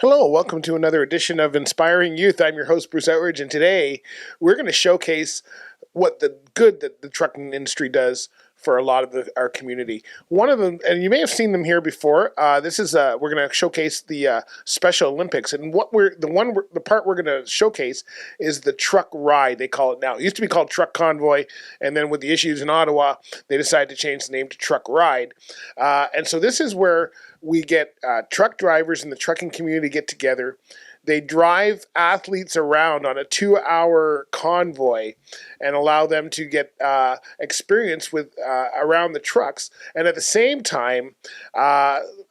Hello, welcome to another edition of Inspiring Youth. I'm your host, Bruce Outridge, and today we're going to showcase what the good that the trucking industry does for a lot of our community. One of them, and you may have seen them here before. We're going to showcase the Special Olympics, and the part we're going to showcase is the truck ride. They call it now. It used to be called Truck Convoy, and then with the issues in Ottawa, they decided to change the name to Truck Ride. And so this is where we get truck drivers in the trucking community get together. They drive athletes around on a 2-hour convoy and allow them to get experience with around the trucks, and at the same time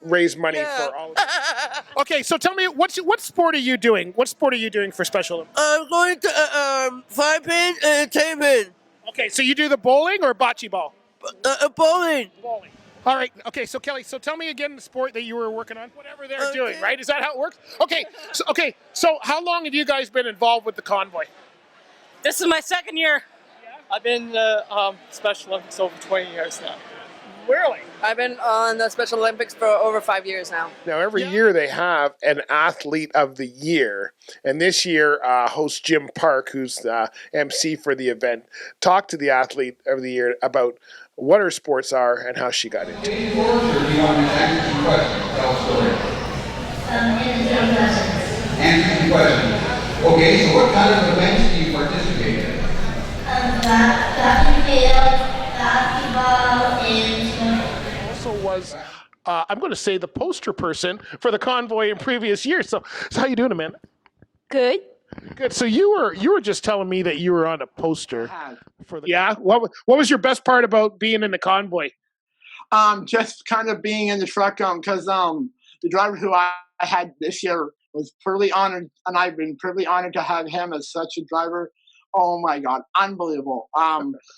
raise money for all of them. Okay, so tell me, what sport are you doing? What sport are you doing for Special Olympics? I'm going to 5-pin and 10-pin. Okay, so you do the bowling or bocce ball? Bowling. Bowling. All right. Okay. So Kelly, so tell me again the sport that you were working on. Whatever they're doing, right? Is that how it works? Okay. So how long have you guys been involved with the convoy? This is my second year. Yeah. I've been Special Olympics over 20 years now. Really? I've been on the Special Olympics for over 5 years now. Now every year they have an athlete of the year, and this year host Jim Park, who's the MC for the event, talked to the athlete of the year about what her sports are and how she got into it. Or do you want to answer some questions? Tell a story. Answer some questions. Okay, so what kind of events do you participate in? Basketball, and swimming. Also was, I'm going to say, the poster person for the convoy in previous years. So how you doing, Amanda? Good. Good. So you were just telling me that you were on a poster for the. Yeah. What was your best part about being in the convoy? Just kind of being in the truck, because the driver who I had this year was pretty honored, and I've been pretty honored to have him as such a driver. Oh my God, unbelievable!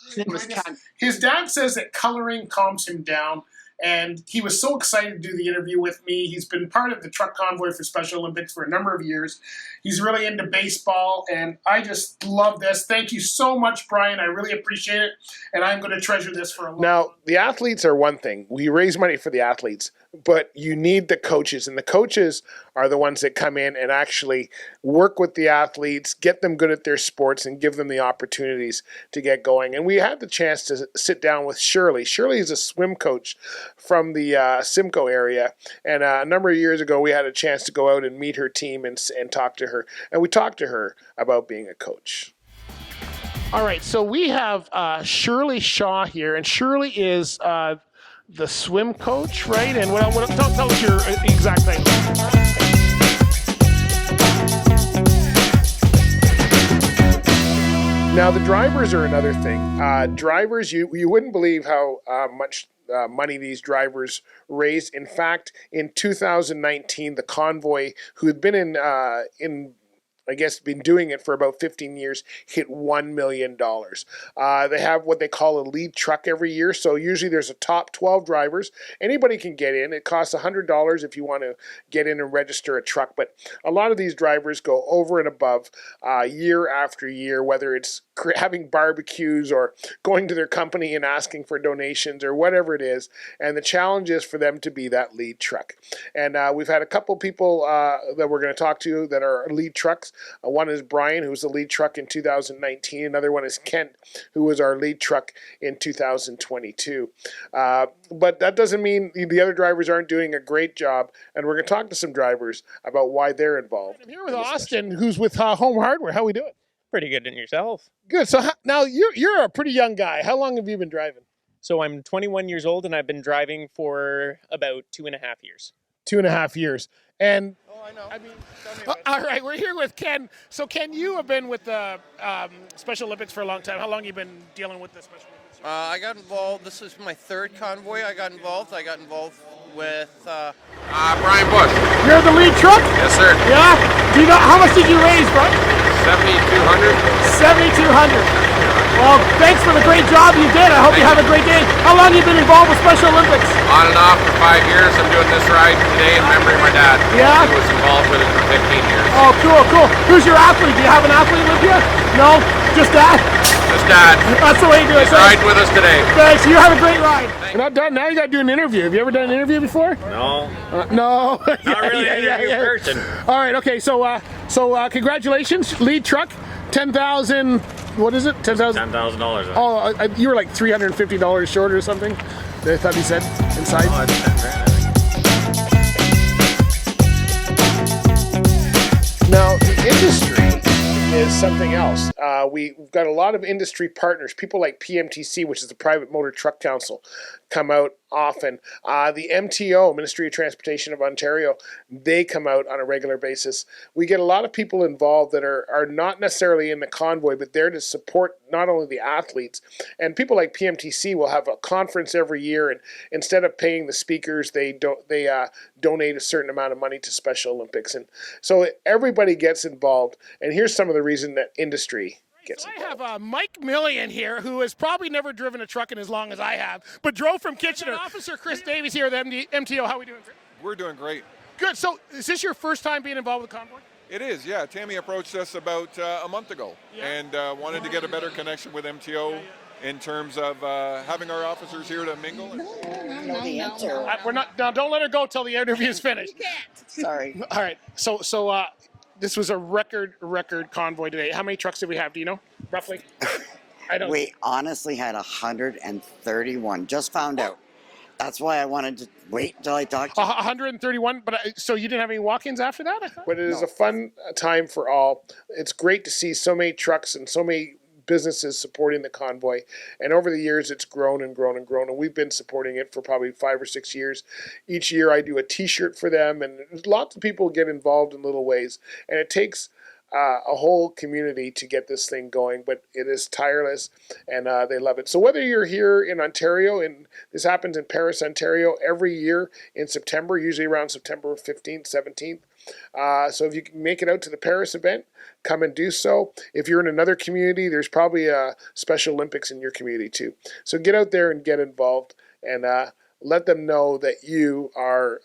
His name was Ken. His dad says that coloring calms him down, and he was so excited to do the interview with me. He's been part of the Truck Convoy for Special Olympics for a number of years. He's really into baseball, and I just love this. Thank you so much, Brian. I really appreciate it, and I'm going to treasure this for a long time. Now, the athletes are one thing. We raise money for the athletes, but you need the coaches, and the coaches are the ones that come in and actually work with the athletes, get them good at their sports, and give them the opportunities to get going. And we had the chance to sit down with Shirley. Shirley is a swim coach from the Simcoe area, and a number of years ago we had a chance to go out and meet her team and talk to her, and we talked to her about being a coach. All right, so we have Shirley Shaw here, and Shirley is the swim coach, right? And tell us your exact name. Now the drivers are another thing. Drivers, you wouldn't believe how much money these drivers raise. In fact, in 2019, the convoy, who had been been doing it for about 15 years, hit $1 million. They have what they call a lead truck every year. So usually there's a top 12 drivers. Anybody can get in. It costs $100 if you want to get in and register a truck. But a lot of these drivers go over and above year after year, whether it's having barbecues or going to their company and asking for donations or whatever it is. And the challenge is for them to be that lead truck. And we've had a couple people that we're going to talk to that are lead trucks. One is Brian, who was the lead truck in 2019. Another one is Kent, who was our lead truck in 2022. But that doesn't mean the other drivers aren't doing a great job. And we're going to talk to some drivers about why they're involved. I'm here with Austin, who's with Home Hardware. How are we doing? Pretty good in yourself. Good. So now you're a pretty young guy. How long have you been driving? So I'm 21 years old, and I've been driving for about 2.5 years. 2.5 years. And I know. I mean, all right, we're here with Ken. So Ken, you have been with the Special Olympics for a long time. How long have you been dealing with the Special Olympics? I got involved. This is my third convoy. I got involved with Brian Bush. You're the lead truck? Yes, sir. Yeah. Do you know how much did you raise, bud? 7,200. 7,200. Well, thanks for the great job you did. I hope you have a great day. How long have you been involved with Special Olympics? On and off for 5 years. I'm doing this ride today in memory of my dad. Yeah? He was involved with it for 15 years. Oh, cool. Who's your athlete? Do you have an athlete with you? No? Just Dad? Just Dad. That's the way you do it. He's riding with us today. Thanks. You have a great ride. We're not done. Now you got to do an interview. Have you ever done an interview before? No. No. Not really an interview person. All right. Okay. So congratulations, lead truck. 10,000. What is it? $10,000. $10,000. Oh, you were like $350 short or something. I thought he said inside. Oh, it's 10 grand, I think. Now, the industry is something else. We've got a lot of industry partners, people like PMTC, which is the Private Motor Truck Council, come out often. The MTO, Ministry of Transportation of Ontario, they come out on a regular basis. We get a lot of people involved that are not necessarily in the convoy, but there to support not only the athletes. And people like PMTC will have a conference every year, and instead of paying the speakers, they donate a certain amount of money to Special Olympics. And so everybody gets involved. And here's some of the reason that industry gets involved. I have Mike Millian here, who has probably never driven a truck in as long as I have, but drove from Kitchener. Officer Chris Davies here at the MTO. How are we doing? We're doing great. Good. So is this your first time being involved with Convoy? It is, yeah. Tammy approached us about a month ago and wanted to get a better connection with MTO in terms of having our officers here to mingle. We're not. Now, don't let her go till the interview is finished. Sorry. All right. So this was a record convoy today. How many trucks did we have? Do you know, roughly? I don't. We honestly had 131. Just found out. That's why I wanted to wait until I talked to you. 131, but so you didn't have any walk-ins after that, I thought? But it is a fun time for all. It's great to see so many trucks and so many businesses supporting the convoy. And over the years, it's grown and grown and grown. And we've been supporting it for probably 5 or 6 years. Each year, I do a T-shirt for them. And lots of people get involved in little ways. And it takes a whole community to get this thing going, but it is tireless, and they love it. So whether you're here in Ontario, and this happens in Paris, Ontario, every year in September, usually around September 15th, 17th. So if you can make it out to the Paris event, come and do so. If you're in another community, there's probably a Special Olympics in your community too. So get out there and get involved, and let them know that you are,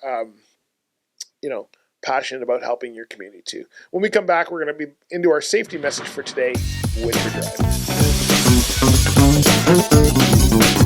passionate about helping your community too. When we come back, we're going to be into our safety message for today with your drive.